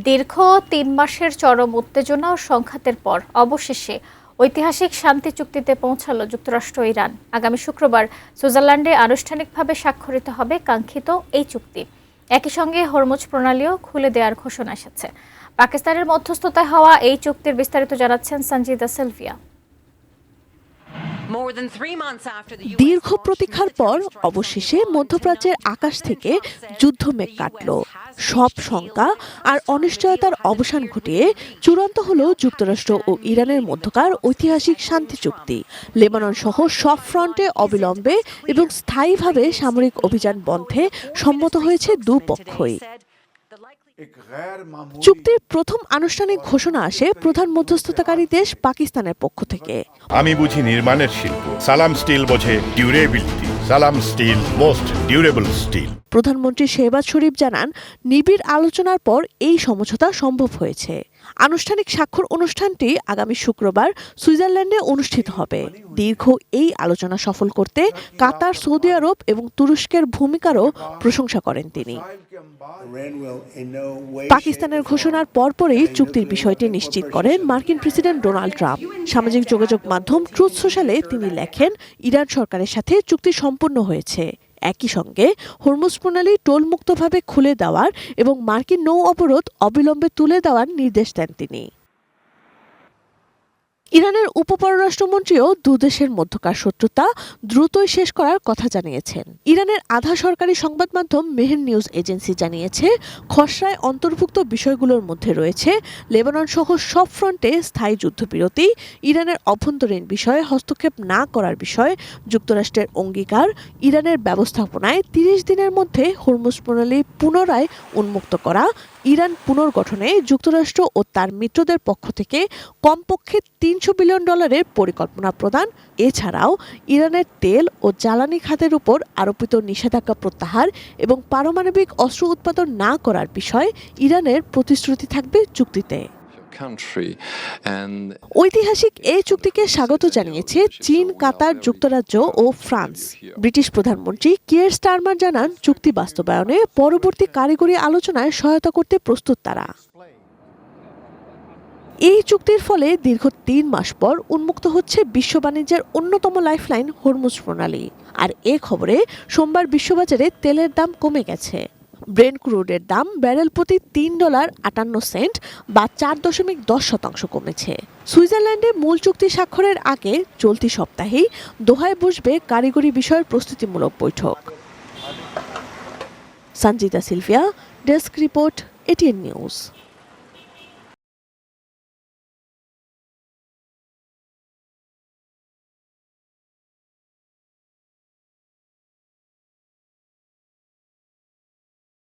দীর্ঘ ৩ মাসের চরম উত্তেজনা ও সংঘাতের পর অবশেষে ঐতিহাসিক শান্তি চুক্তিতে পৌঁছালো যুক্তরাষ্ট্র ও ইরান। আগামী শুক্রবার সুইজারল্যান্ডে আনুষ্ঠানিকভাবে স্বাক্ষরিত হবে কাঙ্ক্ষিত এই চুক্তি। একই সঙ্গে হরমুজ প্রণালীও খুলে দেওয়ার ঘোষণা এসেছে। পাকিস্তানের মধ্যস্থতায় হওয়া এই চুক্তির বিস্তারিত জানাচ্ছেন সঞ্জিদা সিলভিয়া। দীর্ঘ প্রতীক্ষার পর অবশেষে মধ্যপ্রাচ্যের আকাশ থেকে যুদ্ধমেঘ কাটল। সব শঙ্কা আর অনিশ্চয়তার অবসান ঘটিয়ে চূড়ান্ত হলো যুক্তরাষ্ট্র ও ইরানের মধ্যকার ঐতিহাসিক শান্তি চুক্তি। লেবানন সহ সব ফ্রন্টে অবিলম্বে এবং স্থায়ীভাবে সামরিক অভিযান বন্ধে সম্মত হয়েছে দুপক্ষই। চুক্তির প্রথম আনুষ্ঠানিক ঘোষণা আসে প্রধান মধ্যস্থতাকারী দেশ পাকিস্তানের পক্ষ থেকে। আমি বুঝি নির্মাণের শিল্প, সালাম স্টিল বোঝে ডিউরেবিলিটি। সালাম স্টিল মোস্ট ডিউরেবল স্টিল। প্রধানমন্ত্রী শেহবাজ শরীফ জানান, নিবিড় আলোচনার পর এই সমঝোতা সম্ভব হয়েছে। আনুষ্ঠানিক স্বাক্ষর অনুষ্ঠানটি আগামী শুক্রবার সুইজারল্যান্ডে অনুষ্ঠিত হবে। দীর্ঘ এই আলোচনা সফল করতে কাতার, সৌদি আরব এবং তুরস্কের ভূমিকারও প্রশংসা করেন তিনি। পাকিস্তানের ঘোষণার পরপরই চুক্তির বিষয়টি নিশ্চিত করেন মার্কিন প্রেসিডেন্ট ডোনাল্ড ট্রাম্প। সামাজিক যোগাযোগ মাধ্যম ট্রুথ সোশ্যালে তিনি লেখেন, ইরান সরকারের সাথে চুক্তি সম্পূর্ণ হয়েছে। একই সঙ্গে হরমুজ প্রণালী টোলমুক্তভাবে খুলে দেওয়ার এবং মার্কিন নৌ অবরোধ অবিলম্বে তুলে দেওয়ার নির্দেশ দেন তিনি। ইরানের উপপররাষ্ট্রমন্ত্রীও দুদেশের মধ্যকার শত্রুতা দ্রুতই শেষ করার কথা জানিয়েছেন। ইরানের আধা সরকারি সংবাদ মাধ্যম মেহের নিউজ এজেন্সি জানিয়েছে, খসড়ায় অন্তর্ভুক্ত বিষয়গুলোর মধ্যে রয়েছে লেবানন সহ সব ফ্রন্টে স্থায়ী যুদ্ধবিরতি, ইরানের অভ্যন্তরীণ বিষয়ে হস্তক্ষেপ না করার বিষয়ে যুক্তরাষ্ট্রের অঙ্গীকার, ইরানের ব্যবস্থাপনায় ৩০ দিনের মধ্যে হরমুজ প্রণালী পুনরায় উন্মুক্ত করা, ইরান পুনর্গঠনে যুক্তরাষ্ট্র ও তার মিত্রদের পক্ষ থেকে কমপক্ষে $৩০০ বিলিয়ন পরিকল্পনা প্রদান। এছাড়াও ইরানের তেল ও জ্বালানি খাতের উপর আরোপিত নিষেধাজ্ঞা প্রত্যাহার এবং পারমাণবিক অস্ত্র উৎপাদন না করার বিষয়ে ইরানের প্রতিশ্রুতি থাকবে চুক্তিতে। ঐতিহাসিক এই চুক্তিকে স্বাগত জানিয়েছে চীন, কাতার, যুক্তরাজ্য ও ফ্রান্স। ব্রিটিশ প্রধানমন্ত্রী কিয়ার স্টারমার জানান, চুক্তি বাস্তবায়নে পরবর্তী কারিগরি আলোচনায় সহায়তা করতে প্রস্তুত তারা। এই চুক্তির ফলে দীর্ঘ ৩ মাস পর উন্মুক্ত হচ্ছে বিশ্ব বাণিজ্যের অন্যতম লাইফলাইন হরমুজ প্রণালী। আর এ খবরে সোমবার বিশ্ববাজারে তেলের দাম কমে গেছে। ব্রেন্ট ক্রুডের দাম ব্যারেল প্রতি $৩.৫৮ বা ৪.১০% কমেছে। সুইজারল্যান্ডে মূল চুক্তি স্বাক্ষরের আগে চলতি সপ্তাহেই দোহায় বসবে কারিগরি বিষয়ের প্রস্তুতিমূলক বৈঠক। Sanjida Sylvia, desk report, ATN news.